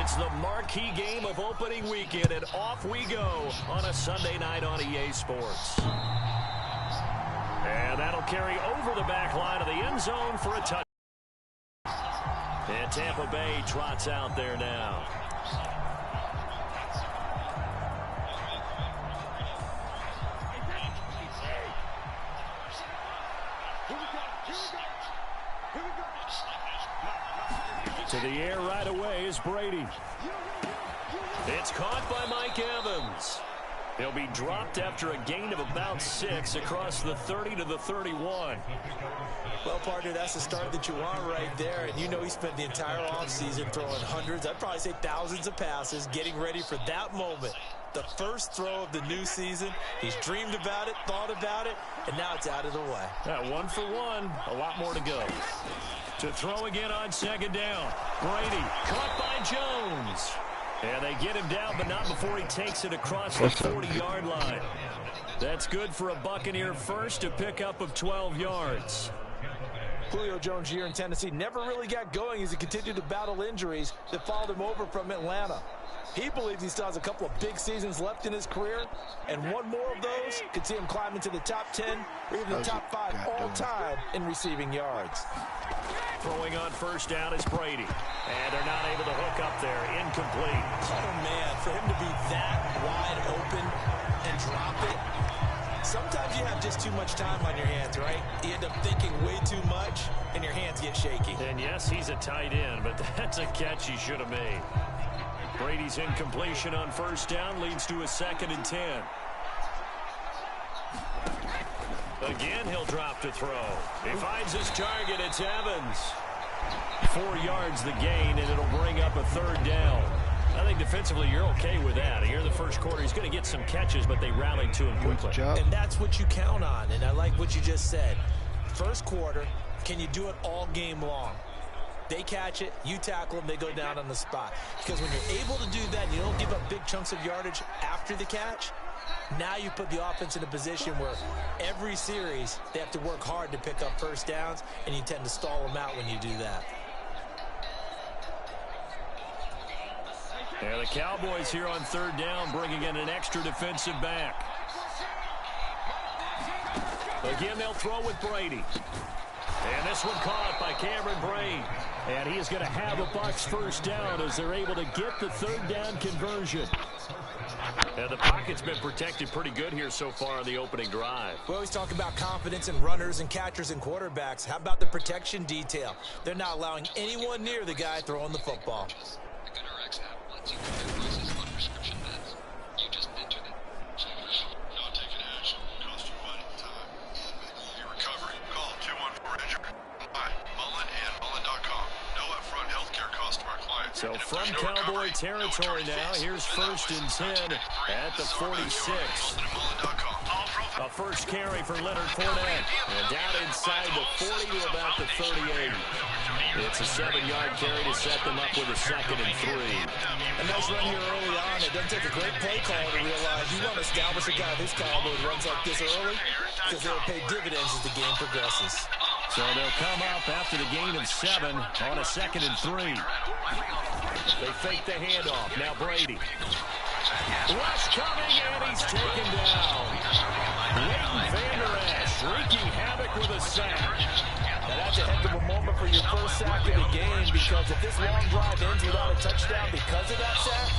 It's the marquee game of opening weekend, and off we go on a Sunday night on EA Sports. And that'll carry over the back line of the end zone for a touchdown. And Tampa Bay trots out there now. To the air right away is Brady. It's caught by Mike Evans. He'll be dropped after a gain of about 6 across the 30 to the 31. Well, partner, that's the start that you want right there. And you know he spent the entire offseason throwing hundreds, I'd probably say thousands of passes, getting ready for that moment. The first throw of the new season. He's dreamed about it, thought about it, and now it's out of the way. 1 for 1. A lot more to go. To throw again on second down. Brady caught by Jones. And they get him down, but not before he takes it across the 40-yard line. That's good for a Buccaneer first, a pickup of 12 yards. Julio Jones' year in Tennessee never really got going as he continued to battle injuries that followed him over from Atlanta. He believes he still has a couple of big seasons left in his career, and one more of those could see him climb into the top 10 or even the top 5 all-time in receiving yards. Throwing on first down is Brady, and they're not able to hook up there. Incomplete. Oh, man, for him to be that wide open and drop it. Sometimes you have just too much time on your hands, right? You end up thinking way too much, and your hands get shaky. And yes, he's a tight end, but that's a catch he should have made. Brady's incompletion on first down leads to a 2nd and 10. Again, he'll drop to throw. He finds his target. It's Evans. 4 yards the gain, and it'll bring up a 3rd down. I think defensively you're okay with that. Here in the first quarter, he's going to get some catches, but they rallied to him quickly. And that's what you count on, and I like what you just said. First quarter, can you do it all game long? They catch it, you tackle them, they go down on the spot. Because when you're able to do that and you don't give up big chunks of yardage after the catch, now you put the offense in a position where every series they have to work hard to pick up first downs, and you tend to stall them out when you do that. Yeah, the Cowboys here on 3rd down, bringing in an extra defensive back. Again, they'll throw with Brady. And this one caught by Cameron Brain. And he is going to have a Bucs first down as they're able to get the 3rd down conversion. And the pocket's been protected pretty good here so far on the opening drive. We always talk about confidence in runners and catchers and quarterbacks. How about the protection detail? They're not allowing anyone near the guy throwing the football. So from Cowboy territory now, here's 1st and 10 at the 46. A first carry for Leonard Fournette. And down inside the 40 to about the 38. It's a 7-yard carry to set them up with a 2nd and 3. A nice run here early on. It doesn't take a great play call to realize you want to establish a guy of this caliber who runs like this early, because they'll pay dividends as the game progresses. So they'll come up after the gain of 7 on a 2nd and 3. They fake the handoff. Now Brady. Rush coming, and he's taken down. Leighton Vander Esch wreaking havoc with a sack. Now that's a heck of a moment for your first sack of the game, because if this long drive ends without a touchdown because of that sack,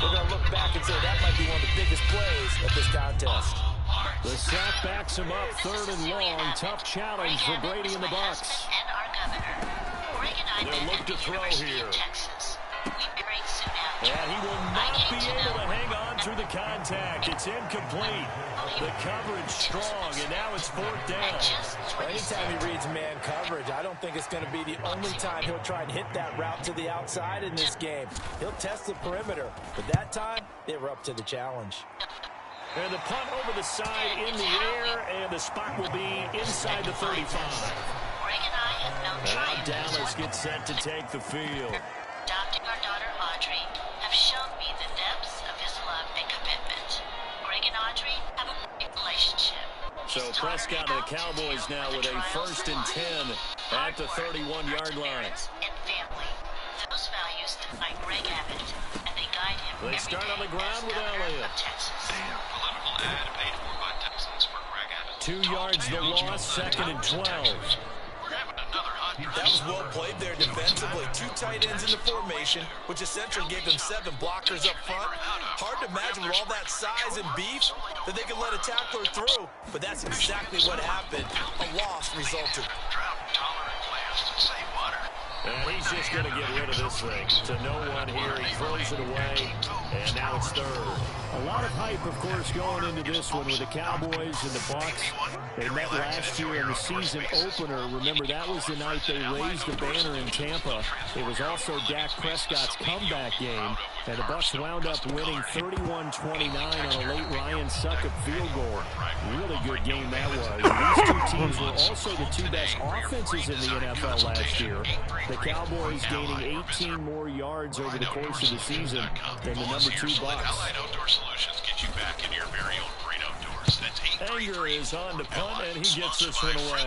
we're going to look back and say that might be one of the biggest plays of this contest. The sack backs him up 3rd and long. Tough challenge for Brady and the Bucs. They'll look to throw here. And he will not be able to hang on through the contact. It's incomplete. The coverage strong, and now it's 4th down. Anytime he reads man coverage, I don't think it's going to be the only time he'll try and hit that route to the outside in this game. He'll test the perimeter, but that time they were up to the challenge. And the punt over the side in the air, and the spot will be inside the 35. And now Dallas gets set to take the field. Adopting our daughter Audrey have shown me the depths of his love and commitment. Greg and Audrey have a great relationship. So Prescott and the Cowboys now with a 1st and 10 at the 31-yard line. And family. Those values define Greg Abbott They start on the ground with Elliott. 2 yards the loss, 2nd and 12. That was well played there defensively. 2 tight ends in the formation, which essentially gave them 7 blockers up front. Hard to imagine with all that size and beef that they could let a tackler through, but that's exactly what happened. A loss resulted. And he's just going to get rid of this thing to no one here. He throws it away, and now it's 3rd. A lot of hype, of course, going into this one with the Cowboys and the Bucs. They met last year in the season opener. Remember, that was the night they raised the banner in Tampa. It was also Dak Prescott's comeback game, and the Bucs wound up winning 31-29 on a late Ryan Succop field goal. Really good game that was. These 2 teams were also the 2 best offenses in the NFL last year. The Cowboys gaining 18 more yards over the course of the season than the number 2 Bucs. Anger is on to punt, and he gets this one away.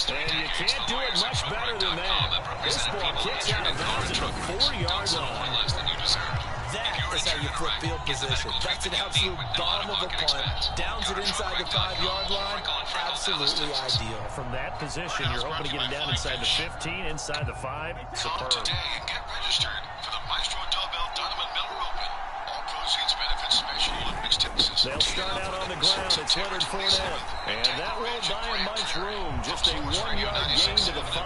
And you can't do it much better than that. This ball kicks out of bounds at the 4-yard line. That is how you flip field position. That's an absolute bomb of a punt. Downs it inside the 5-yard line. Absolutely ideal. From that position, you're hoping to get it down inside the 15, inside the 5. Superb. They'll start out on the ground. It's Leonard Fournette. And that won't buy him much room. Just a 1-yard gain to the 5.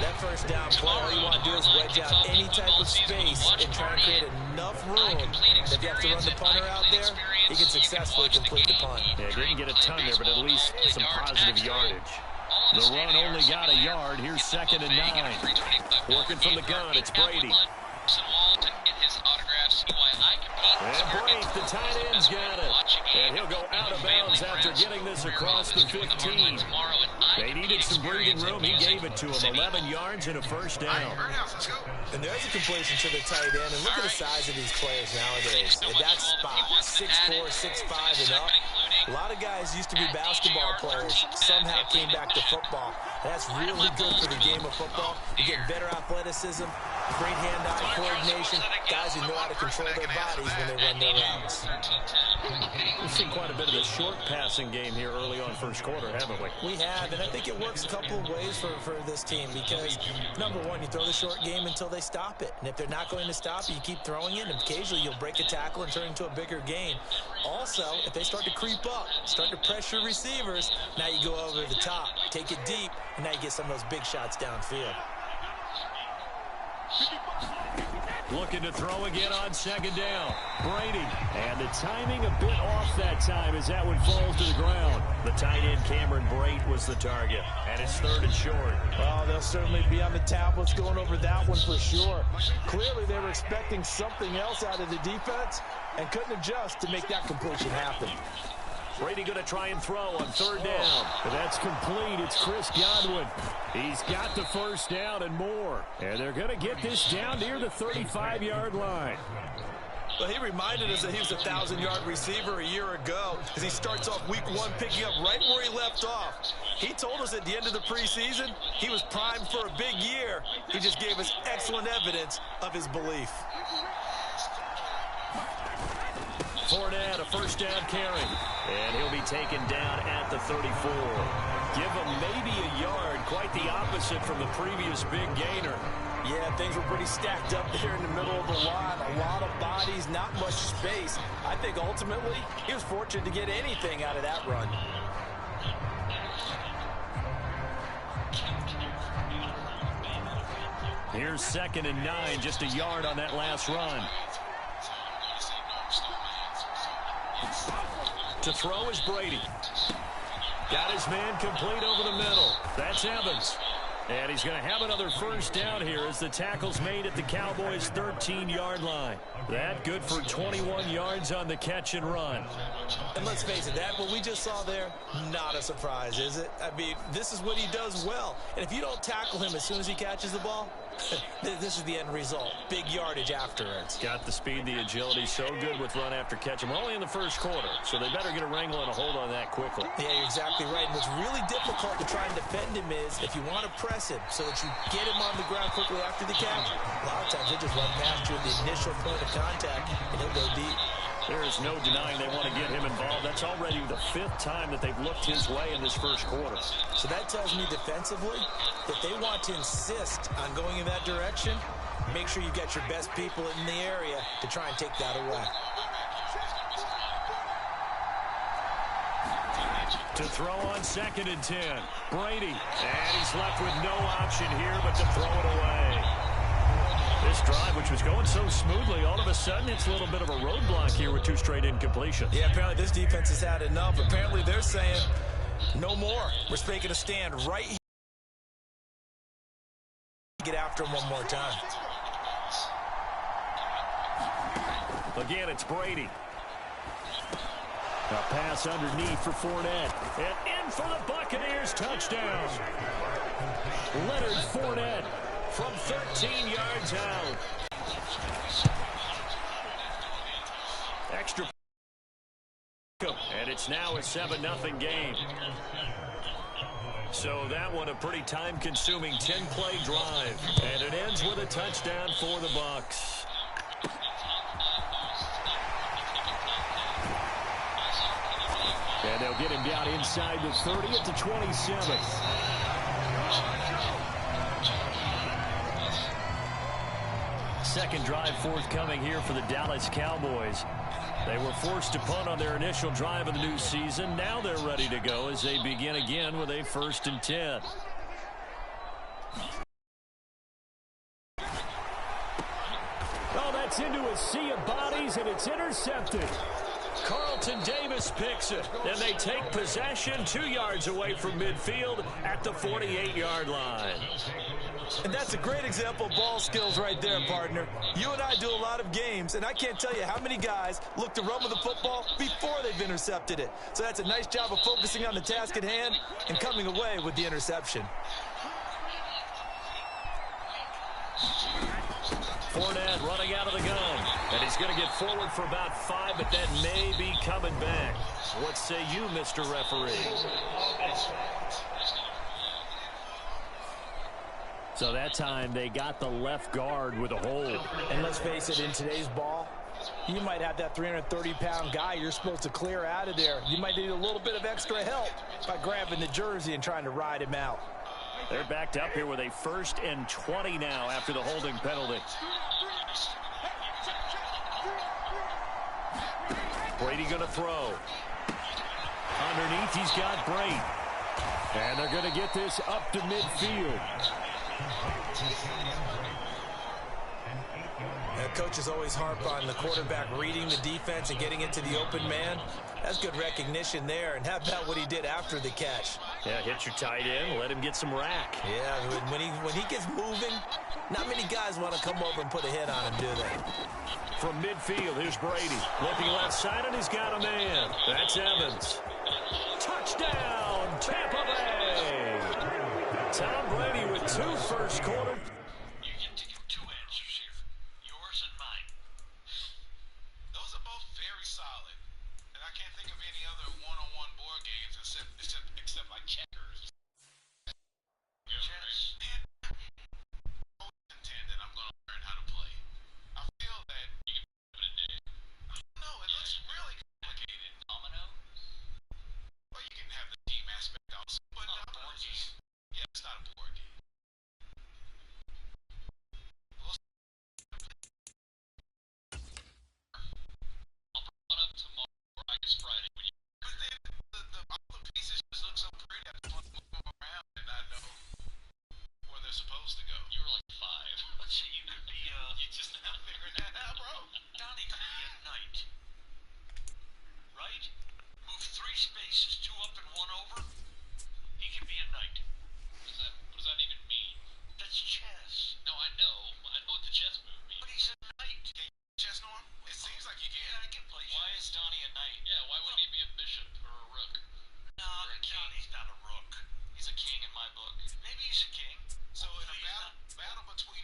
That first down play, all you want to do is wedge out any type of space and try and create enough room that if you have to run the punter out there, he can successfully complete the punt. Yeah, didn't get a ton there, but at least some positive yardage. The run only got a yard. Here's 2nd and 9. Working from the gun, it's Brady. And Brady, the tight end's got it. And he'll go out of bounds after getting this across the 15. They needed some breathing room. He gave it to him. 11 yards and a first down. And there's a completion to the tight end. And look at the size of these players nowadays. At that spot, 6'4", 6'5", and up. A lot of guys used to be basketball players. Somehow came back to football. That's really good for the game of football. You get better athleticism, great hand-eye coordination, guys who know how to control their bodies when they run their routes. We've seen quite a bit of the short passing game here early on first quarter, haven't we? We have, and I think it works a couple of ways for this team because, number one, you throw the short game until they stop it. And if they're not going to stop it, you keep throwing it, and occasionally you'll break a tackle and turn it into a bigger gain. Also, if they start to creep up, start to pressure receivers, now you go over the top, take it deep, and now you get some of those big shots downfield. Looking to throw again on 2nd down. Brady. And the timing a bit off that time as that one falls to the ground. The tight end, Cameron Brate, was the target. And it's 3rd and short. Well, they'll certainly be on the tablets going over that one for sure. Clearly, they were expecting something else out of the defense and couldn't adjust to make that completion happen. Brady going to try and throw on 3rd down. That's complete. It's Chris Godwin. He's got the first down and more. And they're going to get this down near the 35-yard line. Well, he reminded us that he was a 1,000-yard receiver a year ago as he starts off week 1 picking up right where he left off. He told us at the end of the preseason he was primed for a big year. He just gave us excellent evidence of his belief. Fournette, a first down carry. And he'll be taken down at the 34. Give him maybe a yard. Quite the opposite from the previous big gainer. Yeah, things were pretty stacked up there in the middle of the line. A lot of bodies, not much space. I think ultimately he was fortunate to get anything out of that run. Here's 2nd and 9, just a yard on that last run. To throw is Brady. Got his man complete over the middle. That's Evans. And he's going to have another first down here as the tackle's made at the Cowboys' 13-yard line. That good for 21 yards on the catch and run. And let's face it, that what we just saw there, not a surprise, is it? I mean, this is what he does well. And if you don't tackle him as soon as he catches the ball, This is the end result. Big yardage afterwards. Got the speed, the agility, so good with run after catch. We're only in the first quarter, so they better get a wrangle and a hold on that quickly. Yeah, you're exactly right. And what's really difficult to try and defend him is if you want to press him so that you get him on the ground quickly after the catch, a lot of times he'll just run past you at the initial point of contact, and he'll go deep. There is no denying they want to get him involved. That's already the 5th time that they've looked his way in this first quarter. So that tells me defensively that they want to insist on going in that direction. Make sure you get your best people in the area to try and take that away. To throw on 2nd and 10. Brady. And he's left with no option here but to throw it away. This drive, which was going so smoothly, all of a sudden it's a little bit of a roadblock here with 2 straight incompletions. Yeah, apparently this defense has had enough. Apparently they're saying no more. We're making a stand right here. Get after him one more time. Again, it's Brady. A pass underneath for Fournette. And in for the Buccaneers. Touchdown. Leonard Fournette from 13 yards out. Extra. And it's now a 7-0 game. So that one a pretty time-consuming 10-play drive. And it ends with a touchdown for the Bucs. And they'll get him down inside the 30 at the 27. Second drive forthcoming here for the Dallas Cowboys. They were forced to punt on their initial drive of the new season. Now they're ready to go as they begin again with a 1st and 10. Oh, that's into a sea of bodies, and it's intercepted. Carlton Davis picks it, and they take possession 2 yards away from midfield at the 48-yard line. And that's a great example of ball skills right there, partner. You and I do a lot of games, and I can't tell you how many guys look to run with the football before they've intercepted it. So that's a nice job of focusing on the task at hand and coming away with the interception. Fournette running out of the gun. And he's going to get forward for about 5, but that may be coming back. What say you, Mr. Referee? So that time they got the left guard with a hold. And let's face it, in today's ball, you might have that 330-pound guy you're supposed to clear out of there. You might need a little bit of extra help by grabbing the jersey and trying to ride him out. They're backed up here with a 1st and 20 now after the holding penalty. Brady going to throw. Underneath, he's got Brady. And they're going to get this up to midfield. Coaches always harp on the quarterback reading the defense and getting into the open man. That's good recognition there. And how about what he did after the catch? Yeah, hit your tight end, let him get some rack. Yeah, when he gets moving, not many guys want to come over and put a hit on him, do they? From midfield, here's Brady. Looking left side, and he's got a man. That's Evans. Touchdown, Tampa Bay. Tom Brady with 2 first quarter. You get to give 2 answers here. Yours and mine. Those are both very solid. And I can't think of any other one-on-one board games except like checkers. Chess. And contend that I'm going to learn how to play. I feel that you can put it there. I don't know. It looks really complicated. Domino? Well, you can have the team aspect also. But board game. Yeah, it's not a board game. Friday. All the pieces just look so pretty. I just want to move them around and not know where they're supposed to go. You were like 5. Let's see, you could be, you just now figuring that out, bro. Donnie could be a knight. Right? Move 3 spaces, 2 up and 1 over. He can be a knight. What does that even mean? That's chess. No, I know what the chess move means. But he's a knight. Can you chess, Norm? It seems like you can. Yeah, I can play chess. Why is Donnie a knight? Yeah, why wouldn't he be a bishop or a rook? No, Donnie's not a rook. He's a king in my book. Maybe he's a king. So in a battle between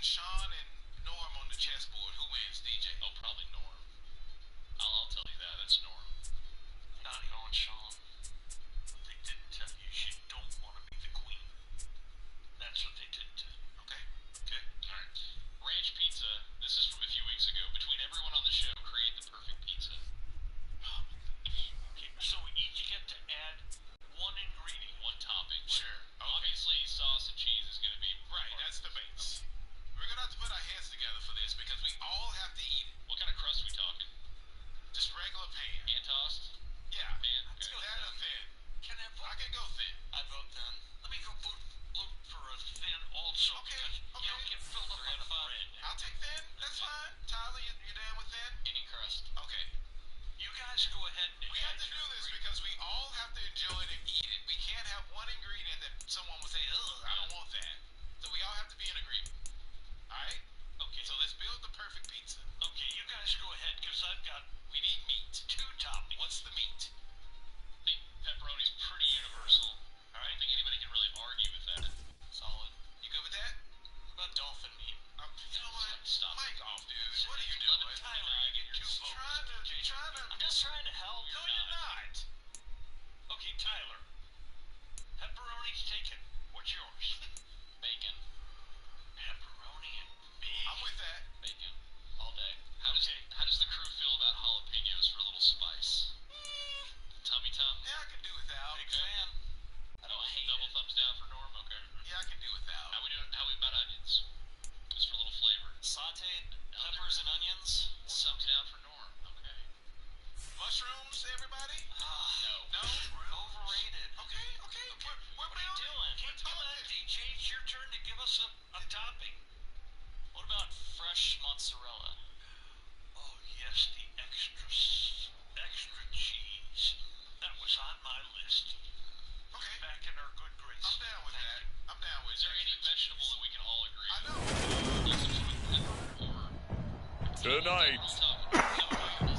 Tonight,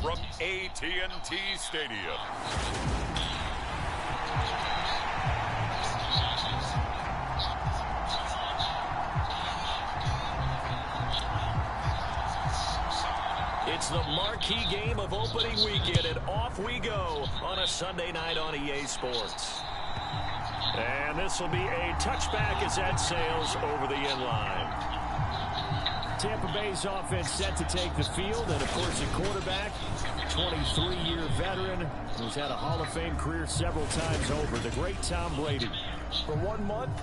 from AT&T Stadium. It's the marquee game of opening weekend, and off we go on a Sunday night on EA Sports. And this will be a touchback as that sails over the end line. Tampa Bay's offense set to take the field, and of course the quarterback, 23-year veteran, who's had a Hall of Fame career several times over, the great Tom Brady. For 1 month,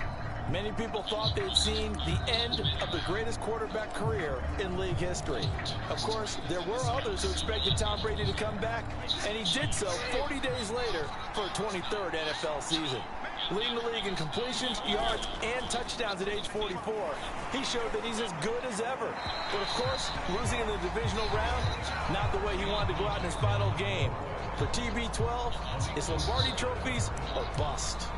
many people thought they'd seen the end of the greatest quarterback career in league history. Of course, there were others who expected Tom Brady to come back, and he did so 40 days later for a 23rd NFL season. Leading the league in completions, yards, and touchdowns at age 44, he showed that he's as good as ever. But of course, losing in the divisional round, not the way he wanted to go out in his final game. For TB12, it's Lombardi trophies or bust.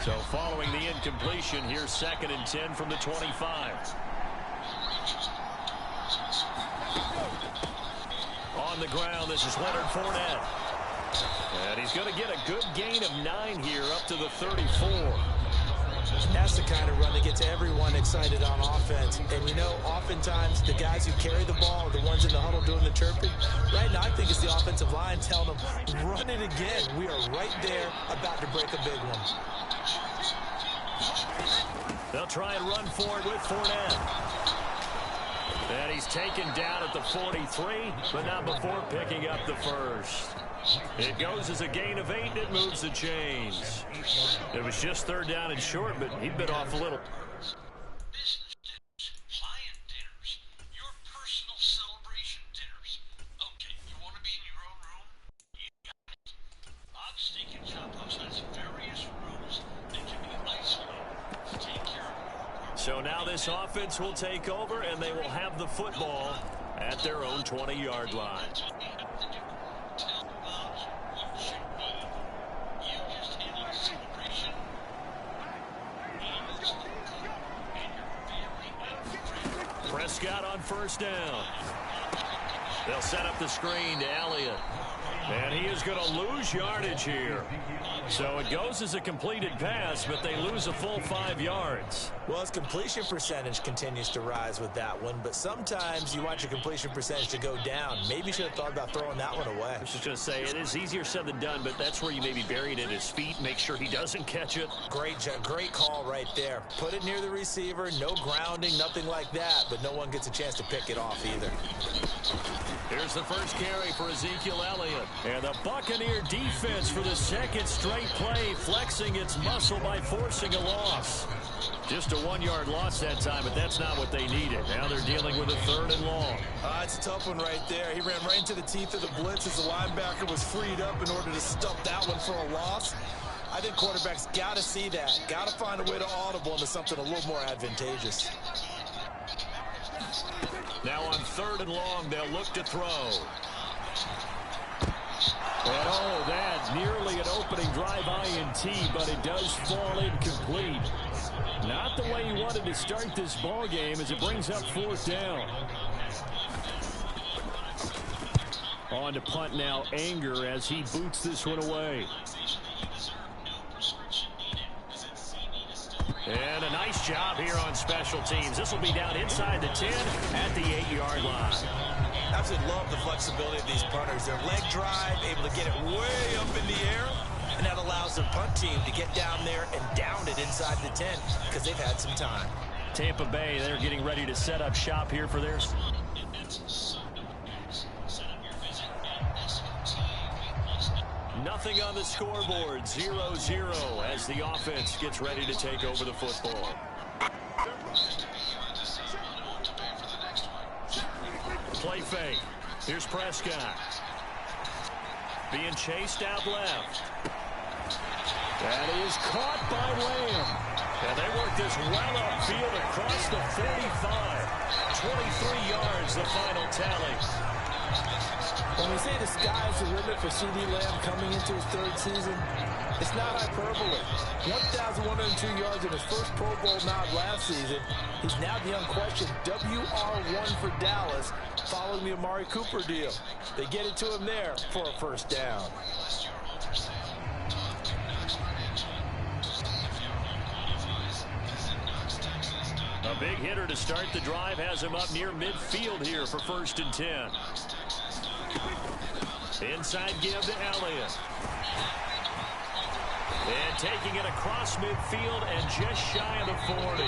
So following the incompletion, here's 2nd and 10 from the 25. On the ground, this is Leonard Fournette. And he's going to get a good gain of 9 here up to the 34. That's the kind of run that gets everyone excited on offense. And, you know, oftentimes the guys who carry the ball are the ones in the huddle doing the chirping. Right now, I think it's the offensive line telling them, run it again. We are right there about to break a big one. They'll try and run forward with Fournette. And he's taken down at the 43, but not before picking up the first. It goes as a gain of 8, and it moves the chains. It was just 3rd down and short, but he bit off a little. Business dinners, client dinners, your personal celebration dinners. Okay, you want to be in your own room? You got it. Bob's Steak and Chop House has various rooms that can be isolated to take care of. So now this offense will take over, and they will have the football at their own 20-yard line. Prescott on 1st down. They'll set up the screen to Elliott. And he is going to lose yardage here. So it goes as a completed pass, but they lose a full 5 yards. Well, his completion percentage continues to rise with that one, but sometimes you want your completion percentage to go down. Maybe you should have thought about throwing that one away. I was just going to say, it is easier said than done, but that's where you maybe bury it at his feet, make sure he doesn't catch it. Great call right there. Put it near the receiver, no grounding, nothing like that, but no one gets a chance to pick it off either. Here's the first carry for Ezekiel Elliott. And the Buccaneer defense for the 2nd straight play, flexing its muscle by forcing a loss. Just a 1-yard loss that time, but that's not what they needed. Now they're dealing with a 3rd and long. It's a tough one right there. He ran right into the teeth of the blitz as the linebacker was freed up in order to stuff that one for a loss. I think quarterbacks got to see that. Got to find a way to audible into something a little more advantageous. Now on 3rd and long, they'll look to throw. And oh, that's nearly an opening drive INT, but it does fall incomplete. Not the way he wanted to start this ball game as it brings up 4th down. On to punt now, Anger as he boots this one away. And a nice job here on special teams. This will be down inside the 10 at the 8-yard line. Absolutely love the flexibility of these punters. Their leg drive, able to get it way up in the air, and that allows their punt team to get down there and down it inside the 10 because they've had some time. Tampa Bay, they're getting ready to set up shop here for theirs. Nothing on the scoreboard, 0-0 as the offense gets ready to take over the football. Play fake. Here's Prescott. Being chased out left. That is caught by Lamb. And they work this well upfield across the 45. 23 yards, the final tally. When we say the sky's the limit for C.D. Lamb coming into his third season, it's not hyperbole. 1,102 yards in his first Pro Bowl nod last season. He's now the unquestioned WR1 for Dallas following the Amari Cooper deal. They get it to him there for a first down. A big hitter to start the drive has him up near midfield here for 1st and 10. Inside give to Elliott. And taking it across midfield and just shy of the 40.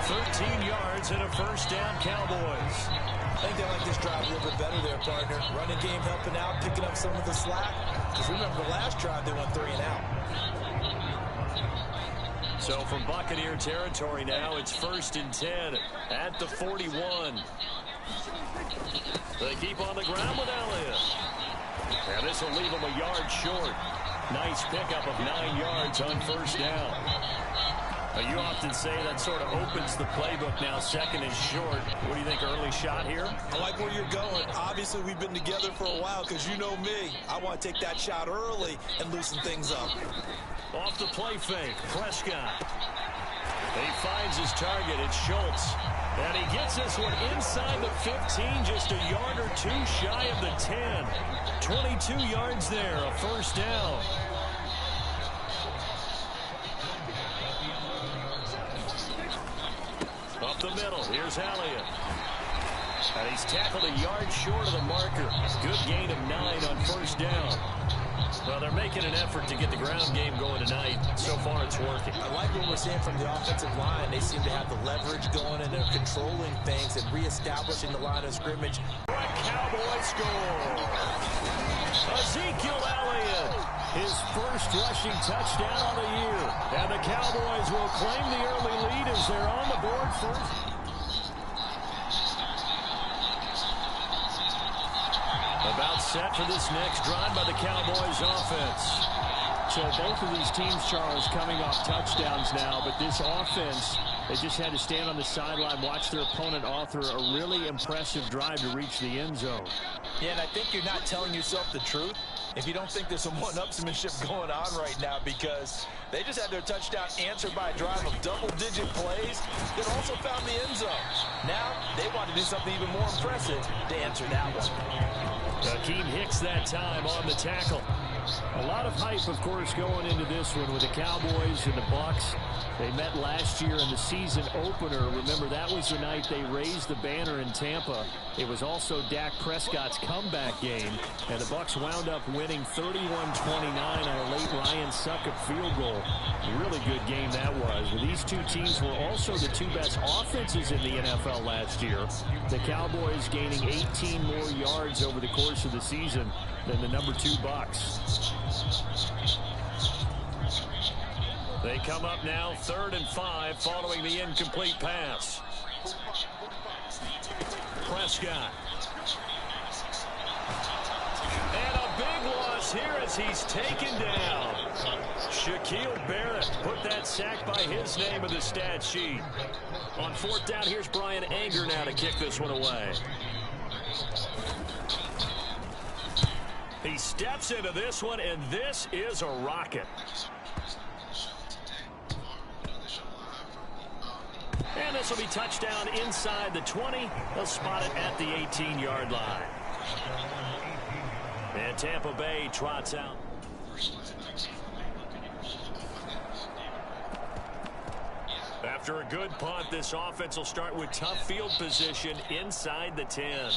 13 yards and a first down, Cowboys. I think they like this drive a little bit better there, partner. Running game helping out, picking up some of the slack. Because remember the last drive they went 3 and out. So from Buccaneer territory now, it's 1st and 10 at the 41. They keep on the ground with Elliott. And this will leave them a yard short. Nice pickup of 9 yards on first down. You often say that sort of opens the playbook now. 2nd and short. What do you think, early shot here? I like where you're going. Obviously, we've been together for a while because you know me. I want to take that shot early and loosen things up. Off the play fake, Prescott. He finds his target. It's Schultz. And he gets this one inside the 15, just a yard or 2 shy of the 10. 22 yards there, a first down. Up the middle, here's Elliott. And he's tackled a yard short of the marker. Good gain of 9 on first down. Well, they're making an effort to get the ground game going tonight. So far, it's working. I like what we're seeing from the offensive line. They seem to have the leverage going, and they're controlling things and reestablishing the line of scrimmage. Cowboys score. Ezekiel Elliott, his first rushing touchdown of the year. And the Cowboys will claim the early lead as they're on the board first. About set for this next drive by the Cowboys offense. So both of these teams, Charles, coming off touchdowns now, but this offense, they just had to stand on the sideline, watch their opponent author a really impressive drive to reach the end zone. Yeah, and I think you're not telling yourself the truth if you don't think there's some one-upsmanship going on right now, because they just had their touchdown answered by a drive of double-digit plays that also found the end zone. Now, they want to do something even more impressive to answer that one. Akeem Hicks that time on the tackle. A lot of hype, of course, going into this one with the Cowboys and the Bucs. They met last year in the season opener. Remember, that was the night they raised the banner in Tampa. It was also Dak Prescott's comeback game, and the Bucs wound up winning 31-29 on a late Ryan Succop field goal. Really good game that was. Well, these two teams were also the 2 best offenses in the NFL last year. The Cowboys gaining 18 more yards over the course of the season than the number 2 Bucs. They come up now 3rd and 5 following the incomplete pass. Prescott. And a big loss here as he's taken down. Shaquille Barrett put that sack by his name in the stat sheet. On 4th down, here's Brian Anger now to kick this one away. He steps into this one, and this is a rocket. And this will be touchdown inside the 20. They'll spot it at the 18-yard line. And Tampa Bay trots out. After a good punt, this offense will start with tough field position inside the 10.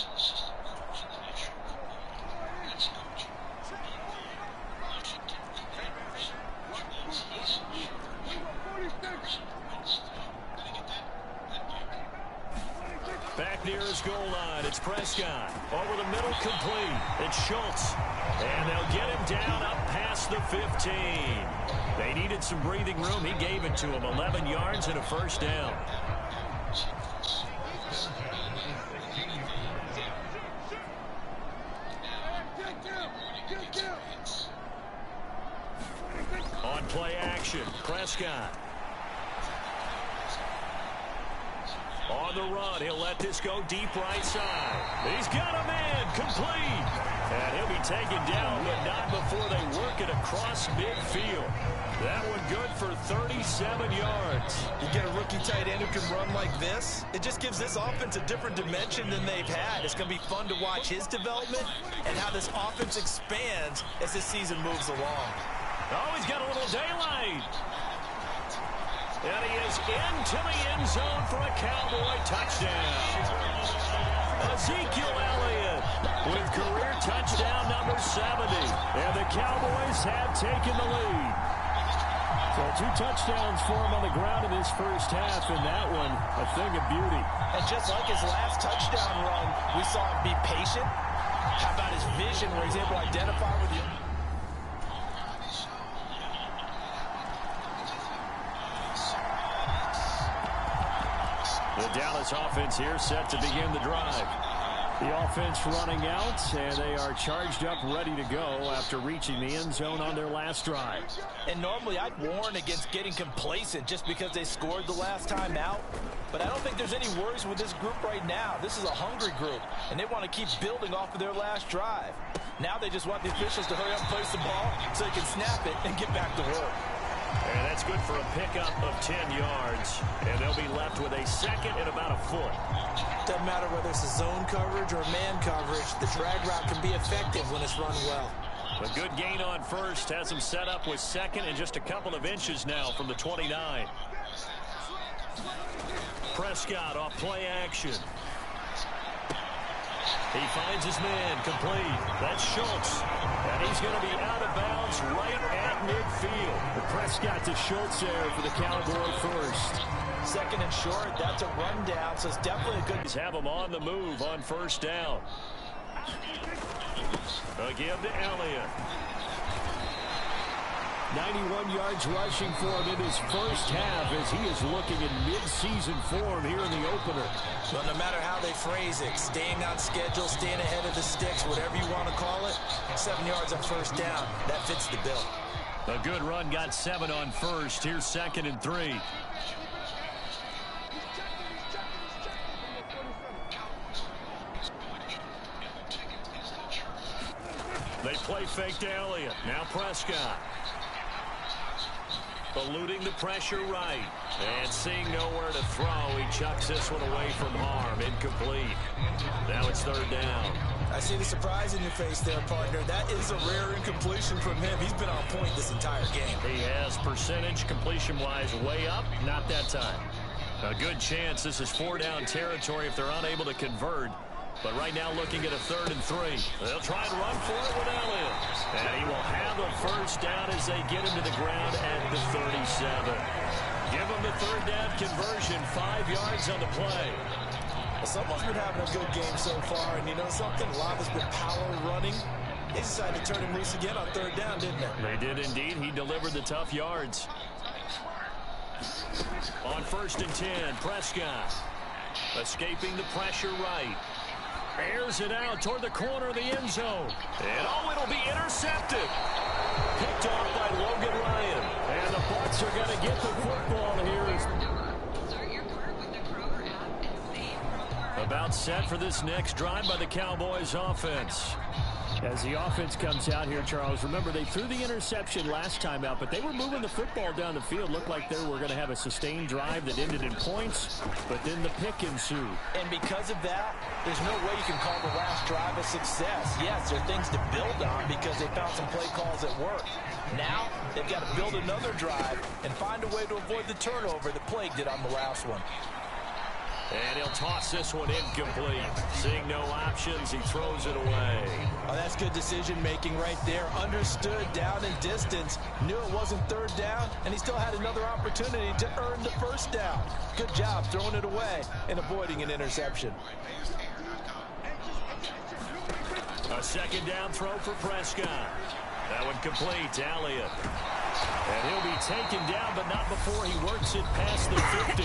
Back near his goal line, it's Prescott. Over the middle, complete. It's Schultz. And they'll get him down up past the 15. They needed some breathing room. He gave it to him. 11 yards and a first down. On play action, Prescott. On the run, he'll let this go deep right side. He's got a man, complete. And he'll be taken down, but not before they work it across midfield. That one good for 37 yards. You get a rookie tight end who can run like this, it just gives this offense a different dimension than they've had. It's going to be fun to watch his development and how this offense expands as this season moves along. Oh, he's got a little daylight. And he is into the end zone for a Cowboy touchdown. Ezekiel Elliott with career touchdown number 70. And the Cowboys have taken the lead. So 2 touchdowns for him on the ground in this first half, and that one a thing of beauty. And just like his last touchdown run, we saw him be patient. How about his vision where he's able to identify with you? The Dallas offense here set to begin the drive. The offense running out, and they are charged up, ready to go after reaching the end zone on their last drive. And normally I'd warn against getting complacent just because they scored the last time out. But I don't think there's any worries with this group right now. This is a hungry group, and they want to keep building off of their last drive. Now they just want the officials to hurry up and place the ball so they can snap it and get back to work. And that's good for a pickup of 10 yards. And they'll be left with a second and about a foot. Doesn't matter whether it's a zone coverage or man coverage, the drag route can be effective when it's run well. A good gain on first has them set up with second and just a couple of inches now from the 29. Prescott off play action. He finds his man, complete. That's Schultz. And he's going to be out of bounds right at midfield. The Prescott to Schultz there for the Cowboy first. Second and short, that's a rundown, so it's definitely a good... Have him on the move on first down. A give to Elliott. 91 yards rushing for him in his first half as he is looking in mid-season form here in the opener. Well, no matter how they phrase it, staying on schedule, staying ahead of the sticks, whatever you want to call it, 7 yards on first down, that fits the bill. A good run, got 7 on first. Here's second and 3. They play fake to Elliott. Now Prescott. Eluding the pressure right. And seeing nowhere to throw, he chucks this one away from harm. Incomplete. Now it's third down. I see the surprise in your face there, partner. That is a rare incompletion from him. He's been on point this entire game. He has percentage completion-wise way up. Not that time. A good chance this is 4-down territory if they're unable to convert. But right now looking at a 3rd and 3. They'll try and run for it with Elliott. And he will have a first down as they get him to the ground at the 37. Give him the 3rd down conversion, 5 yards on the play. Well, someone's been having a good game so far, and you know something? A lot has been power running. They decided to turn him loose again on 3rd down, didn't they? They did indeed. He delivered the tough yards. On 1st and 10, Prescott. Escaping the pressure right. Airs it out toward the corner of the end zone. And oh, it'll be intercepted. Picked off by Logan Ryan. And the Bucs are going to get the football here. Start your cart with the Kroger app and save Kroger. About set for this next drive by the Cowboys offense. As the offense comes out here, Charles, remember they threw the interception last time out, but they were moving the football down the field. Looked like they were going to have a sustained drive that ended in points, but then the pick ensued. And because of that, there's no way you can call the last drive a success. Yes, there are things to build on because they found some play calls that work. Now, they've got to build another drive and find a way to avoid the turnover that plagued it on the last one. And he'll toss this one incomplete. Seeing no options, he throws it away. Oh, that's good decision-making right there. Understood down and distance. Knew it wasn't 3rd down, and he still had another opportunity to earn the 1st down. Good job throwing it away and avoiding an interception. A 2nd down throw for Prescott. That one complete to Elliott. And he'll be taken down, but not before he works it past the 50.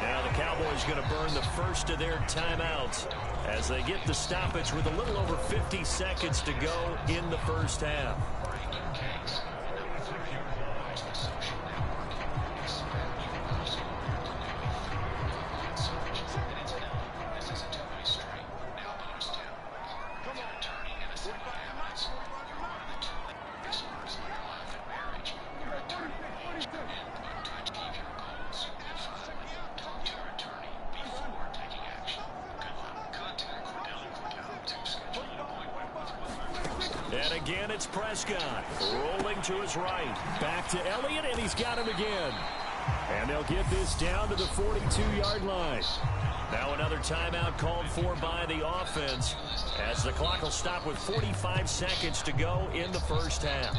Now the Cowboys going to burn the first of their timeouts as they get the stoppage with a little over 50 seconds to go in the first half. And again, it's Prescott rolling to his right. Back to Elliott, and he's got him again. And they'll get this down to the 42-yard line. Now another timeout called for by the offense as the clock will stop with 45 seconds to go in the first half.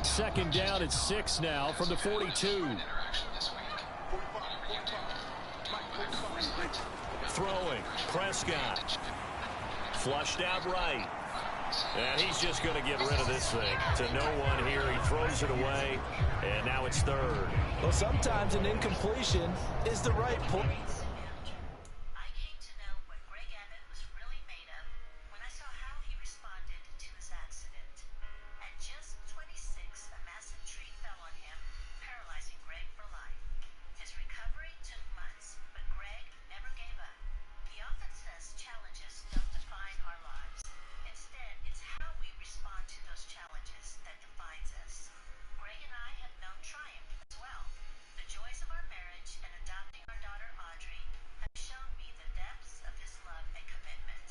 Second down at 6 now from the 42. Throwing, Prescott. Flushed out right. And he's just going to get rid of this thing to no one here. He throws it away, and now it's third. Well, sometimes an incompletion is the right point. I came to know what Greg Abbott was really made of when I saw how he responded to his accident. At just 26, a massive tree fell on him, paralyzing Greg for life. His recovery took months, but Greg never gave up. He often says challenges don't define our lives. Instead, it's how we respond to those challenges that defines us. Greg and I have known triumph as well. The joys of our marriage and adopting our daughter Audrey have shown me the depths of his love and commitment.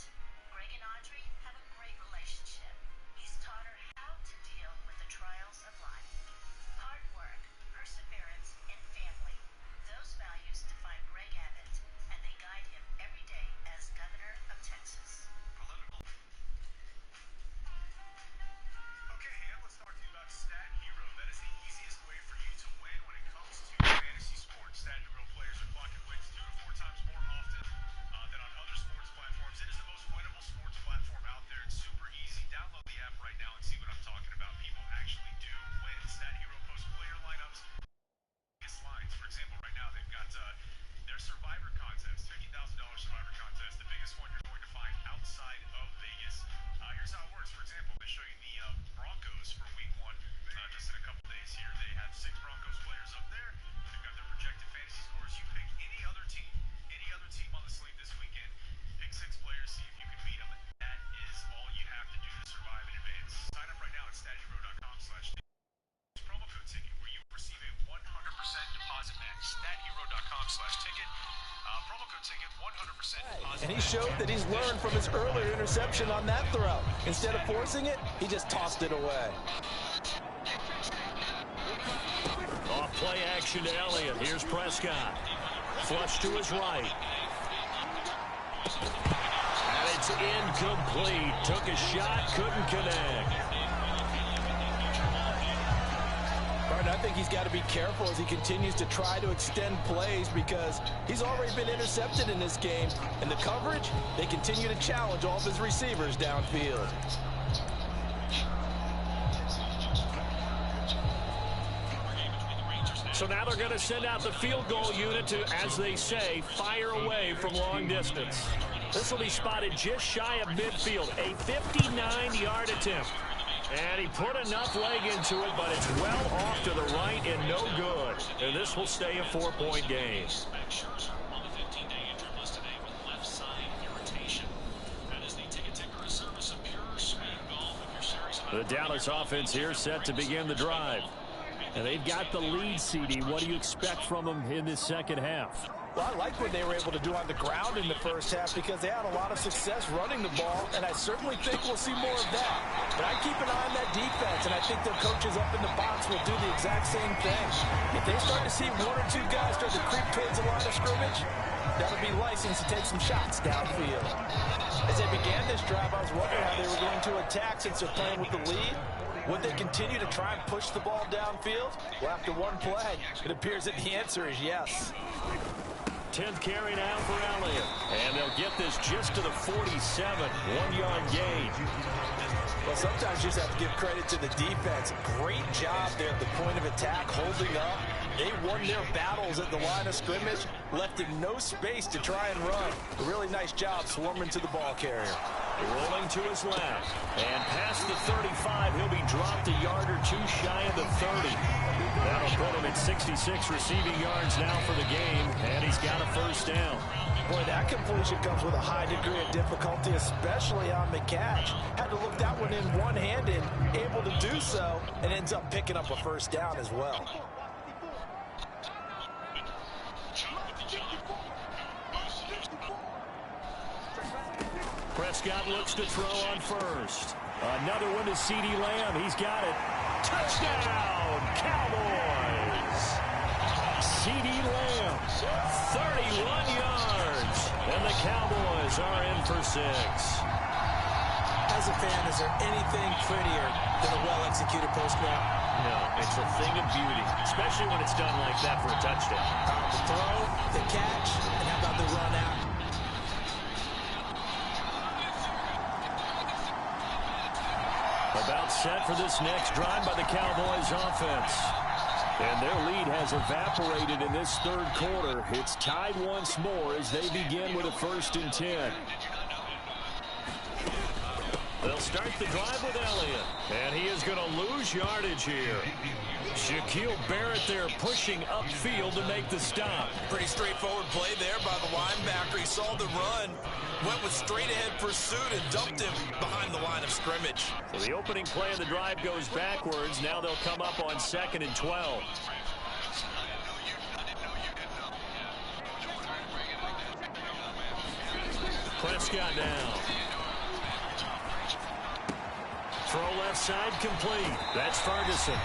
Greg and Audrey have a great relationship. He's taught her how to deal with the trials of life. Hard work, perseverance, and family. Those values define Greg Abbott, and they guide him every day as governor of Texas. Okay, Ham, let's talk to you about Stat Hero. That is the easiest way for you to win when it comes to fantasy sports. Stat Hero players are clocking wins 2 to 4 times more often than on other sports platforms. It is the most winnable sports platform out there. It's super easy. Download the app right now and see what I'm talking about. People actually do win. Stat Hero posts player lineups, biggest lines. For example, right now they've got their Survivor contest, $50,000 Survivor contest, the biggest one you're going to find outside of Vegas. Here's how it works. For example, they show you the Broncos for week 1 just in a couple days here. They have 6 Broncos players up there. They've got their projected fantasy scores. You pick any other team on the slate this weekend. Pick 6 players, see if you can beat them. That is all you have to do to survive in advance. Sign up right now at stathero.com/ticket. Promo code ticket where you receive a 100% deposit match. Stathero.com/ticket. Promo code ticket, 100% deposit. And he showed that he's learned from his earlier interception on that throw. Instead of forcing it, he just tossed it away. Off play action to Elliott. Here's Prescott. Flush to his right. And it's incomplete. Took a shot, couldn't connect. I think he's got to be careful as he continues to try to extend plays because he's already been intercepted in this game. And the coverage, they continue to challenge all of his receivers downfield. So now they're going to send out the field goal unit to, as they say, fire away from long distance. This will be spotted just shy of midfield. A 59-yard attempt. And he put enough leg into it, but it's well off to the right and no good. And this will stay a 4-point game. The Dallas offense here set to begin the drive. And they've got the lead, CD. What do you expect from them in this second half? Well, I like what they were able to do on the ground in the first half because they had a lot of success running the ball, and I certainly think we'll see more of that. But I keep an eye on that defense, and I think their coaches up in the box will do the exact same thing. If they start to see 1 or 2 guys start to creep towards the line of scrimmage, that'll be licensed to take some shots downfield. As they began this drive, I was wondering how they were going to attack since they're playing with the lead. Would they continue to try and push the ball downfield? Well, after one play, it appears that the answer is yes. 10th carry now for Elliott. And they'll get this just to the 47. 1-yard gain. Well, sometimes you just have to give credit to the defense. Great job there at the point of attack, holding up. They won their battles at the line of scrimmage, left him no space to try and run. A really nice job swarming to the ball carrier. Rolling to his left. And past the 35, he'll be dropped a yard or 2 shy of the 30. That'll put him at 66 receiving yards now for the game, and he's got a first down. Boy, that completion comes with a high degree of difficulty, especially on the catch. Had to look that one in one-handed, able to do so, and ends up picking up a first down as well. Prescott looks to throw on first. Another one to C.D. Lamb. He's got it. Touchdown, Cowboys. C.D. Lamb, 31 yards. And the Cowboys are in for 6. As a fan, is there anything prettier than a well-executed post route? No, it's a thing of beauty, especially when it's done like that for a touchdown. The throw, the catch, and how about the run out? About set for this next drive by the Cowboys offense. And their lead has evaporated in this third quarter. It's tied once more as they begin with a 1st and 10. They'll start the drive with Elliott. And he is going to lose yardage here. Shaquille Barrett there pushing upfield to make the stop. Pretty straightforward play there by the linebacker. He saw the run, went with straight-ahead pursuit, and dumped him behind the line of scrimmage. So the opening play of the drive goes backwards. Now they'll come up on 2nd and 12. Prescott down. Throw left side complete. That's Ferguson.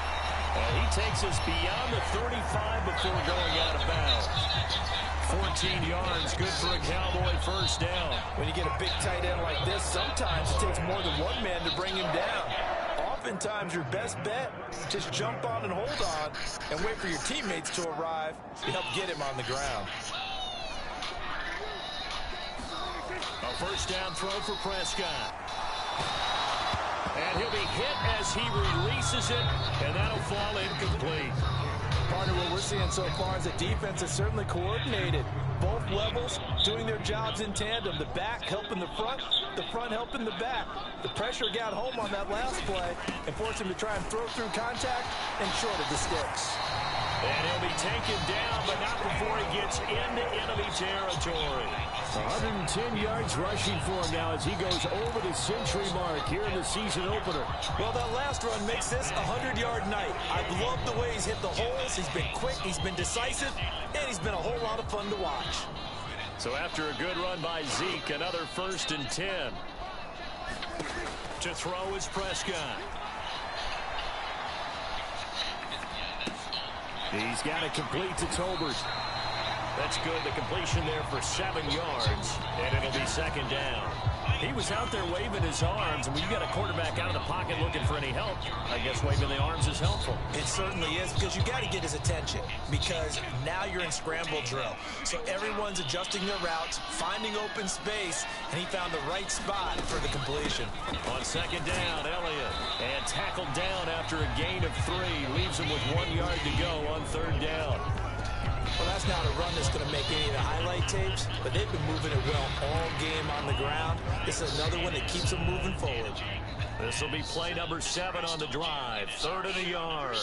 And he takes us beyond the 35 before going out of bounds. 14 yards, good for a Cowboy first down. When you get a big tight end like this, sometimes it takes more than one man to bring him down. Oftentimes, your best bet, just jump on and hold on and wait for your teammates to arrive to help get him on the ground. A first down throw for Prescott. And he'll be hit as he releases it, and that'll fall incomplete. Partner, what we're seeing so far is the defense is certainly coordinated. Both levels doing their jobs in tandem. The back helping the front helping the back. The pressure got home on that last play and forced him to try and throw through contact and short of the sticks. And he'll be taken down, but not before he gets into enemy territory. 110 yards rushing for him now as he goes over the century mark here in the season opener. Well, that last run makes this a 100-yard night. I've loved the way he's hit the holes. He's been quick, he's been decisive, and he's been a whole lot of fun to watch. So after a good run by Zeke, another 1st and 10. To throw is Prescott. He's got it complete to Tolbert. That's good. The completion there for 7 yards, and it'll be 2nd down. He was out there waving his arms, and when you got a quarterback out of the pocket looking for any help, I guess waving the arms is helpful. It certainly is, because you got to get his attention, because now you're in scramble drill. So everyone's adjusting their routes, finding open space, and he found the right spot for the completion. On 2nd down, Elliott, and tackled down after a gain of 3. Leaves him with 1 yard to go on 3rd down. Well, that's not a run that's going to make any of the highlight tapes, but they've been moving it well all game on the ground. This is another one that keeps them moving forward. This will be play number 7 on the drive. 3rd and a yard.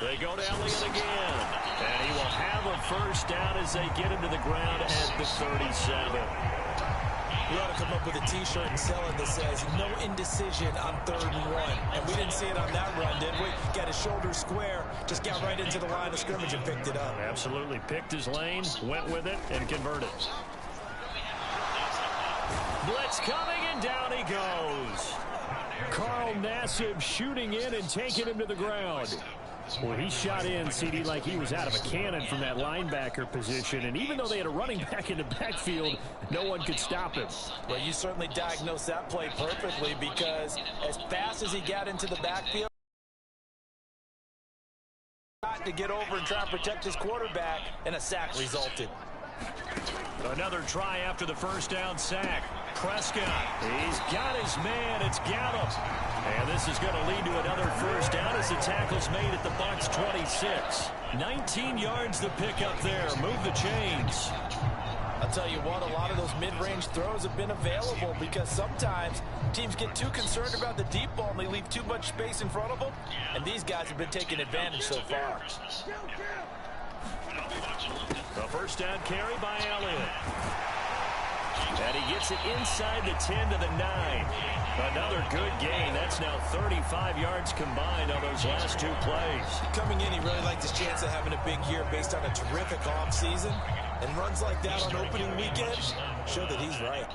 They go to Elliott again, and he will have a first down as they get him to the ground at the 37. We ought to come up with a T-shirt and sell it that says, no indecision on 3rd and 1. And we didn't see it on that run, did we? Got his shoulder square, just got right into the line of scrimmage and picked it up. Absolutely. Picked his lane, went with it, and converted. Blitz coming, and down he goes. Carl Nassib shooting in and taking him to the ground. Well, he shot in, CD, like he was out of a cannon from that linebacker position. And even though they had a running back in the backfield, no one could stop him. Well, you certainly diagnosed that play perfectly, because as fast as he got into the backfield, to get over and try and protect his quarterback, and a sack resulted. Another try after the first down sack. Prescott, he's got his man. It's Gallup. And this is going to lead to another first down as the tackle's made at the Bucs 26. 19 yards to pick up there. Move the chains. I'll tell you what, a lot of those mid-range throws have been available, because sometimes teams get too concerned about the deep ball and they leave too much space in front of them. And these guys have been taking advantage so far. The first down carry by Elliott. And he gets it inside the 10 to the 9. good gain. That's now 35 yards combined on those last two plays. Coming in, he really liked his chance of having a big year based on a terrific offseason. And runs like that on opening weekend show that he's right.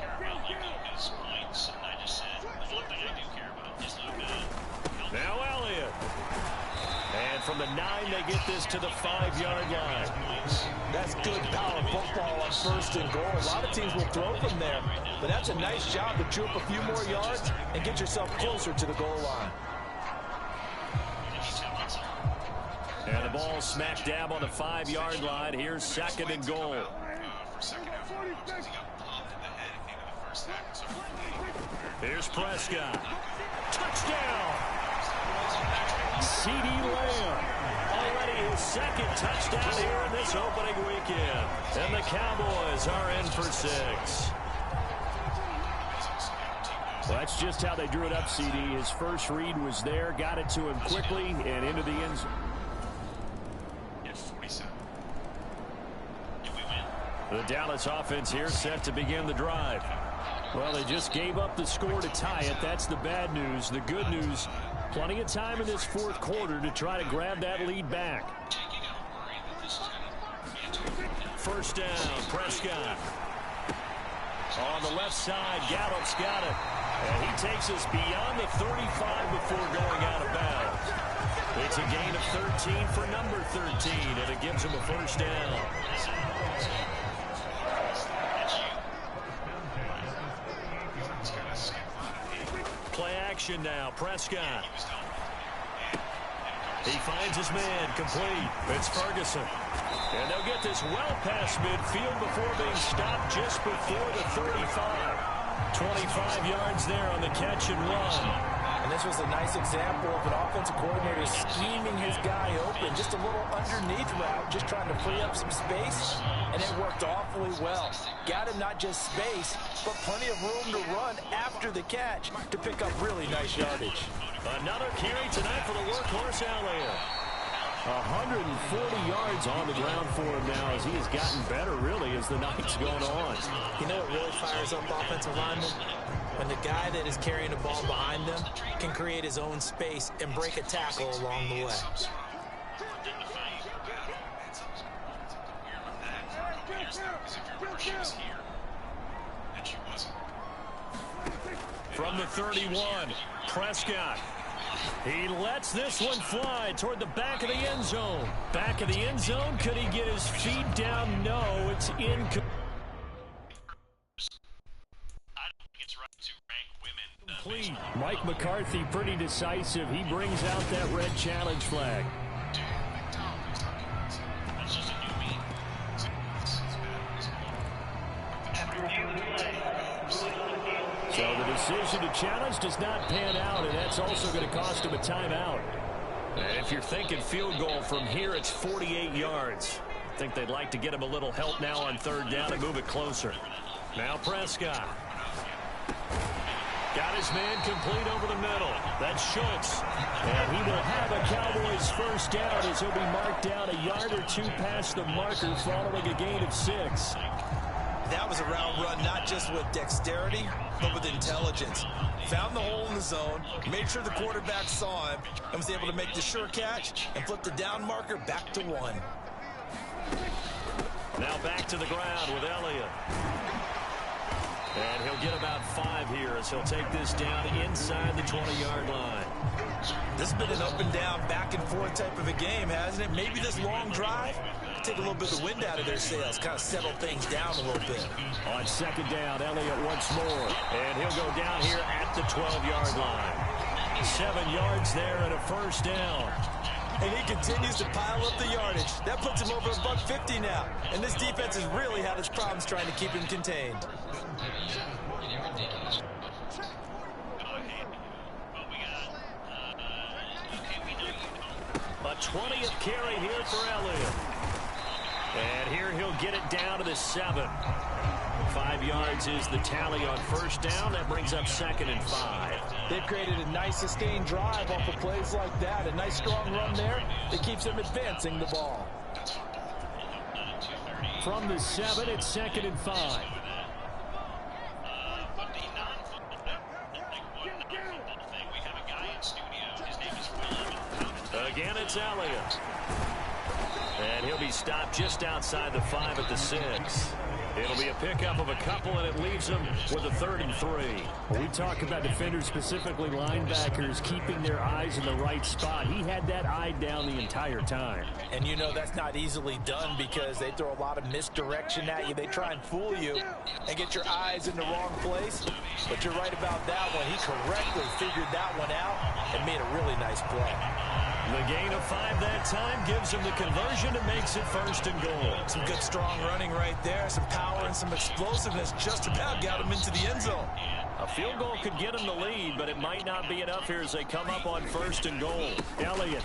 Now Elliott. And from the 9, they get this to the 5-yard line. That's good power football on 1st and goal. A lot of teams will throw from there, but that's a nice job to chew up a few more yards and get yourself closer to the goal line. And the ball smack dab on the 5-yard line. Here's 2nd and goal. Here's Prescott. Touchdown! CeeDee Lamb. Already his 2nd touchdown here in this opening weekend. And the Cowboys are in for 6. Well, that's just how they drew it up, CD. His first read was there, got it to him quickly, and into the end zone. The Dallas offense here set to begin the drive. Well, they just gave up the score to tie it. That's the bad news. The good news, plenty of time in this 4th quarter to try to grab that lead back. First down, Prescott. On the left side, Gallup's got it. And he takes us beyond the 35 before going out of bounds. It's a gain of 13 for number 13, and it gives him a first down. Play action now, Prescott. He finds his man, complete. It's Ferguson. And they'll get this well past midfield before being stopped just before the 35. 25 yards there on the catch and run. And this was a nice example of an offensive coordinator scheming his guy open. Just a little underneath route, just trying to free up some space, and it worked awfully well. Got him not just space, but plenty of room to run after the catch to pick up really nice yardage. Another carry tonight for the workhorse Elliott. 140 yards on the ground for him now as he has gotten better, really, as the night's going on. You know what really fires up offensive linemen? When the guy that is carrying the ball behind them can create his own space and break a tackle along the way. From the 31, Prescott. He lets this one fly toward the back of the end zone. Back of the end zone. Could he get his feet down? No, it's incomplete. Mike McCarthy pretty decisive. He brings out that red challenge flag. So the decision to challenge does not pan out, and that's also going to cost him a timeout. And if you're thinking field goal from here, it's 48 yards. I think they'd like to get him a little help now on 3rd down and move it closer. Now Prescott. Got his man complete over the middle. That's Schultz. And he will have a Cowboys first down as he'll be marked down a yard or two past the marker following a gain of 6. That was a route run not just with dexterity, but with intelligence. Found the hole in the zone, made sure the quarterback saw him, and was able to make the sure catch and flip the down marker back to 1. Now back to the ground with Elliott. And he'll get about 5 here as he'll take this down inside the 20-yard line. This has been an up-and-down, back-and-forth type of a game, hasn't it? Maybe this long drive take a little bit of the wind out of their sails, kind of settle things down a little bit. On 2nd down, Elliott once more. And he'll go down here at the 12-yard line. 7 yards there and a first down. And he continues to pile up the yardage. That puts him over $150 now. And this defense has really had its problems trying to keep him contained. A 20th carry here for Elliott. And here he'll get it down to the 7. 5 yards is the tally on first down. That brings up 2nd and 5. They've created a nice sustained drive off of plays like that. A nice strong run there that keeps them advancing the ball. From the 7, it's 2nd and 5. Again, it's Elliott. And he'll be stopped just outside the 5 at the 6. It'll be a pickup of a couple, and it leaves them with a 3rd and 3. When we talk about defenders, specifically linebackers, keeping their eyes in the right spot. He had that eye down the entire time. And you know that's not easily done because they throw a lot of misdirection at you. They try and fool you and get your eyes in the wrong place. But you're right about that one. He correctly figured that one out and made a really nice play. The gain of 5 that time gives him the conversion and makes it 1st and goal. Some good strong running right there. Some power and some explosiveness just about got him into the end zone. A field goal could get him the lead, but it might not be enough here as they come up on 1st and goal. Elliott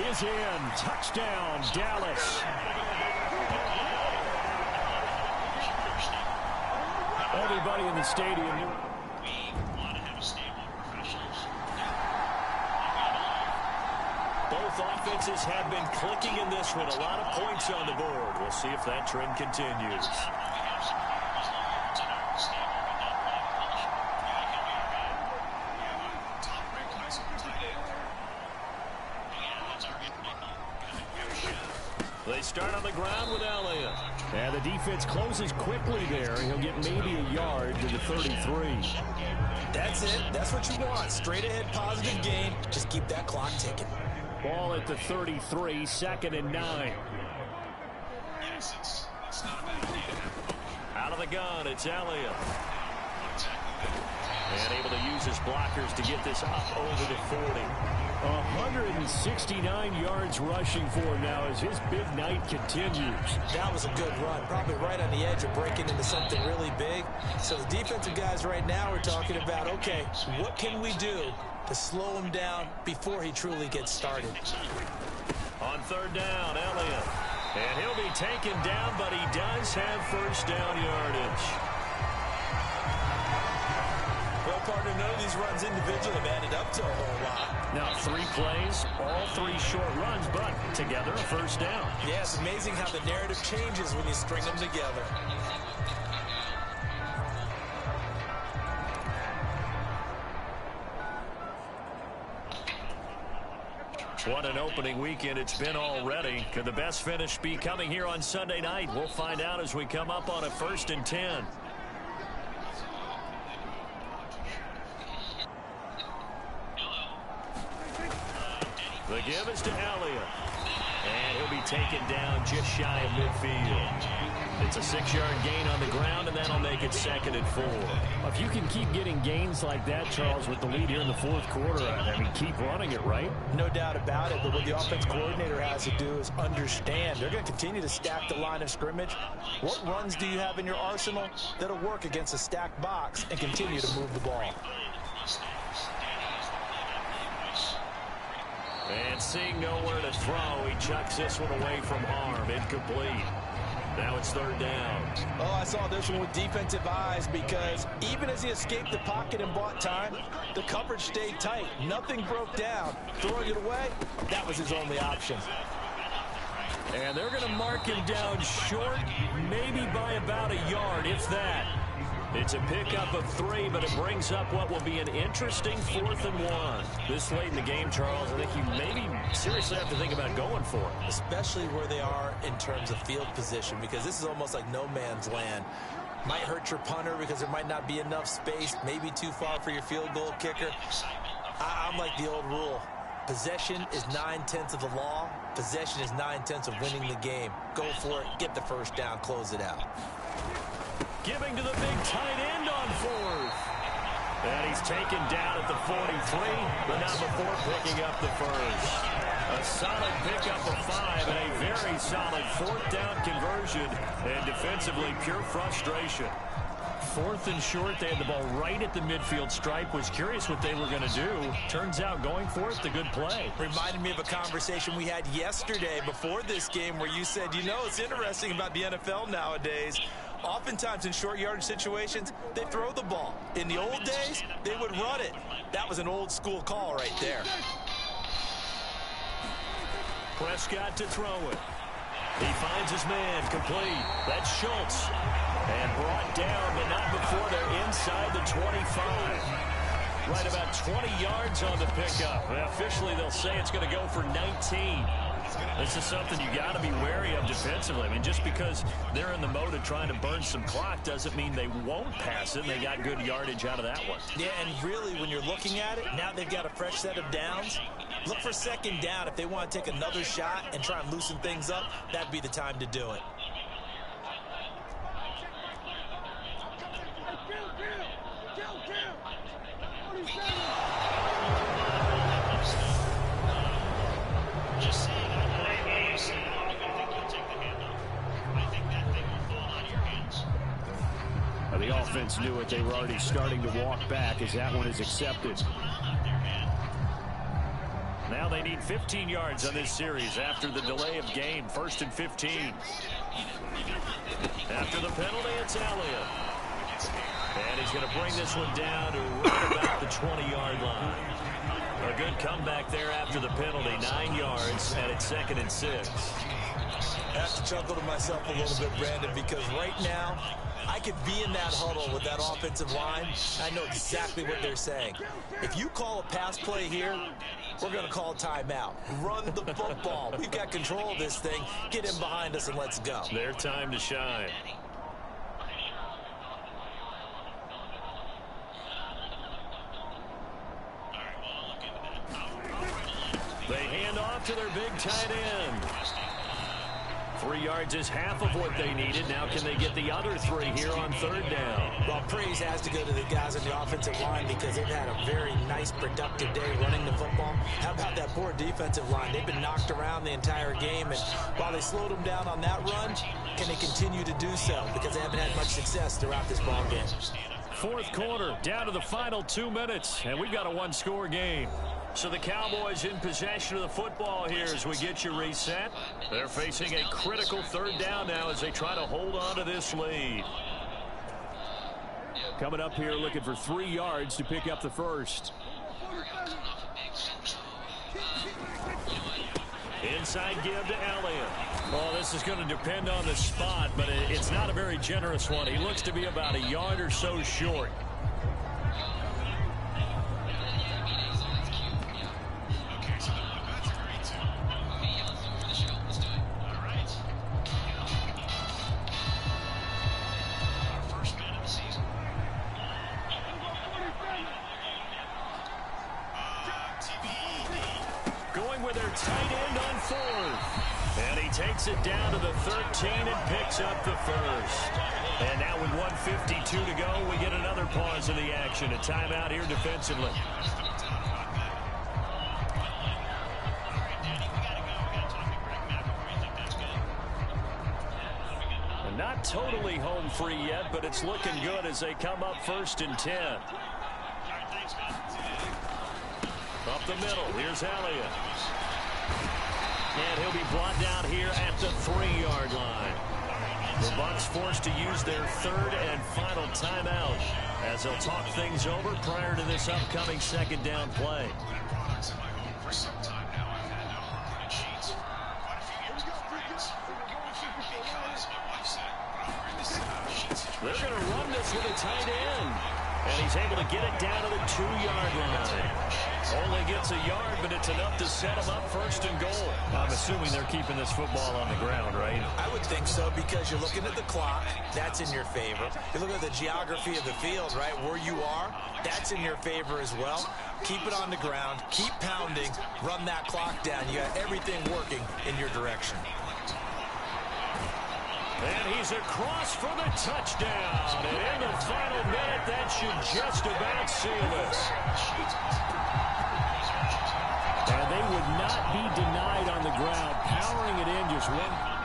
is in. Touchdown, Dallas. Everybody in the stadium. Both offenses have been clicking in this one. A lot of points on the board. We'll see if that trend continues. They start on the ground with Elliott. And the defense closes quickly there. He'll get maybe a yard to the 33. That's it. That's what you want. Straight ahead positive gain. Just keep that clock ticking. Ball at the 33, 2nd and 9. Out of the gun, it's Elliott. And able to use his blockers to get this up over the 40. 169 yards rushing for him now as his big night continues. That was a good run. Probably right on the edge of breaking into something really big. So the defensive guys right now are talking about, okay, what can we do to slow him down before he truly gets started? On 3rd down, Elliott. And he'll be taken down, but he does have 1st down yardage. Well, partner, none of these runs individually have added up to a whole lot. Now 3 plays, all 3 short runs, but together a 1st down. Yeah, it's amazing how the narrative changes when you string them together. What an opening weekend it's been already. Could the best finish be coming here on Sunday night? We'll find out as we come up on a 1st and 10. The give is to Elliott. And he'll be taken down just shy of midfield. It's a 6-yard gain on the ground, and that'll make it 2nd and 4. If you can keep getting gains like that, Charles, with the lead here in the 4th quarter, I mean, keep running it, right? No doubt about it, but what the offense coordinator has to do is understand. They're going to continue to stack the line of scrimmage. What runs do you have in your arsenal that'll work against a stacked box and continue to move the ball? And seeing nowhere to throw, he chucks this one away from harm. Incomplete. Now it's 3rd down. Oh, I saw this one with defensive eyes because even as he escaped the pocket and bought time, the coverage stayed tight. Nothing broke down. Throwing it away, that was his only option. And they're going to mark him down short, maybe by about a yard, if that. It's a pickup of 3, but it brings up what will be an interesting 4th and 1. This late in the game, Charles, I think you maybe seriously have to think about going for it. Especially where they are in terms of field position, because this is almost like no man's land. Might hurt your punter because there might not be enough space, maybe too far for your field goal kicker. I'm like the old rule. Possession is 9/10 of the law. Possession is 9/10 of winning the game. Go for it, get the 1st down, close it out. Giving to the big tight end on 4th. And he's taken down at the 43, but not before picking up the 1st. A solid pickup of 5 and a very solid 4th down conversion. And defensively, pure frustration. 4th and short, they had the ball right at the midfield stripe. Was curious what they were going to do. Turns out going for it, the good play. Reminded me of a conversation we had yesterday before this game where you said, you know, it's interesting about the NFL nowadays. Oftentimes in short yardage situations, they throw the ball. In the old days, they would run it. That was an old school call right there. Prescott to throw it. He finds his man, complete. That's Schultz. And brought down, but not before they're inside the 25. Right about 20 yards on the pickup. Officially, they'll say it's going to go for 19. This is something you got to be wary of defensively. I mean, just because they're in the mode of trying to burn some clock doesn't mean they won't pass it. And they got good yardage out of that one. Yeah, and really, when you're looking at it, now they've got a fresh set of downs. Look for second down. If they want to take another shot and try and loosen things up, that'd be the time to do it. Just saying, I think you'll take the handoff. I think that thing will fall out of your hands. The offense knew it. They were already starting to walk back as that one is accepted. Now they need 15 yards on this series after the delay of game. 1st and 15. After the penalty, it's Elliott. And he's going to bring this one down to right about the 20-yard line. A good comeback there after the penalty. 9 yards, and it's 2nd and 6. I have to chuckle to myself a little bit, Brandon, because right now I could be in that huddle with that offensive line. I know exactly what they're saying. If you call a pass play here, we're going to call timeout. Run the football. We've got control of this thing. Get him behind us and let's go. Their time to shine. They hand off to their big tight end. 3 yards is half of what they needed. Now can they get the other 3 here on 3rd down? Well, praise has to go to the guys on the offensive line because they've had a very nice, productive day running the football. How about that poor defensive line? They've been knocked around the entire game, and while they slowed them down on that run, can they continue to do so? Because they haven't had much success throughout this ball game. 4th quarter, down to the final 2 minutes, and we've got a one-score game. So the Cowboys in possession of the football here as we get you reset. They're facing a critical 3rd down now as they try to hold on to this lead. Coming up here looking for 3 yards to pick up the first. Inside give to Elliott. Well, this is going to depend on the spot, but it's not a very generous one. He looks to be about a yard or so short. Takes it down to the 13 and picks up the first. And now with 1:52 to go, we get another pause in the action. A timeout here defensively. And not totally home free yet, but it's looking good as they come up 1st and 10. Up the middle, here's Elliott. And he'll be brought down here at the 3-yard line. The Bucs forced to use their 3rd and final timeout as they'll talk things over prior to this upcoming 2nd down play. They're going to run this with a tight end. And he's able to get it down to the 2-yard line. Only gets a yard, but it's enough to set him up 1st and goal. I'm assuming they're keeping this football on the ground, right? I would think so because you're looking at the clock. That's in your favor. You look at the geography of the field, right, where you are. That's in your favor as well. Keep it on the ground. Keep pounding. Run that clock down. You got everything working in your direction. And he's across for the touchdown. And in the final minute, that should just about seal it. And they would not be denied on the ground. Powering it in just one.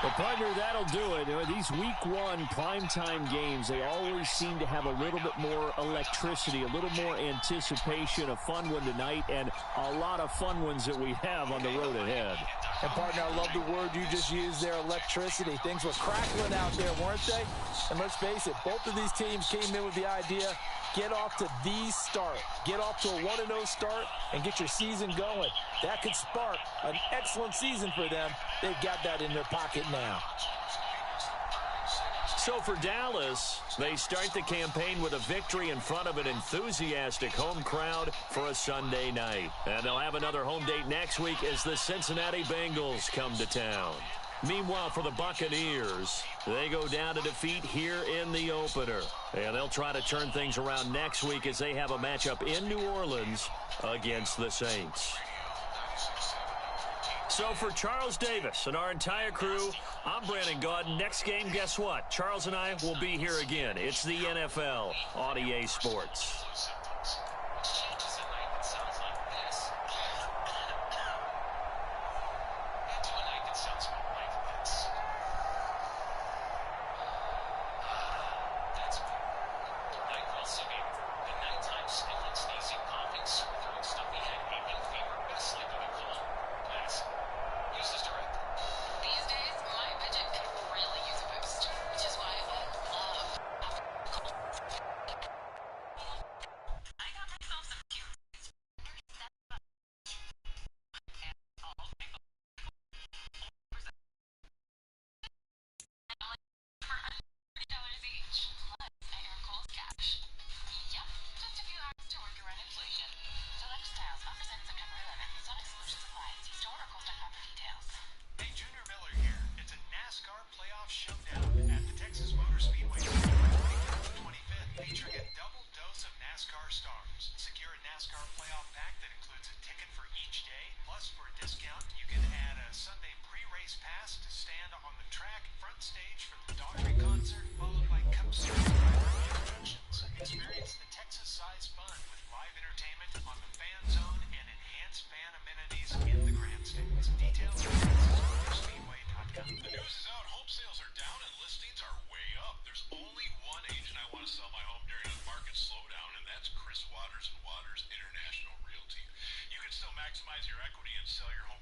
Well, partner, that'll do it. These week 1 primetime games, they always seem to have a little bit more electricity, a little more anticipation. A fun one tonight, and a lot of fun ones that we have on the road ahead. And, partner, I love the word you just used there, electricity. Things were crackling out there, weren't they? And let's face it, both of these teams came in with the idea, get off to the start. Get off to a 1-0 start and get your season going. That could spark an excellent season for them. They've got that in their pocket now. So for Dallas, they start the campaign with a victory in front of an enthusiastic home crowd for a Sunday night. And they'll have another home date next week as the Cincinnati Bengals come to town. Meanwhile, for the Buccaneers, they go down to defeat here in the opener. And they'll try to turn things around next week as they have a matchup in New Orleans against the Saints. So for Charles Davis and our entire crew, I'm Brandon Gaudin. Next game, guess what? Charles and I will be here again. It's the NFL on EA Sports. Maximize your equity and sell your home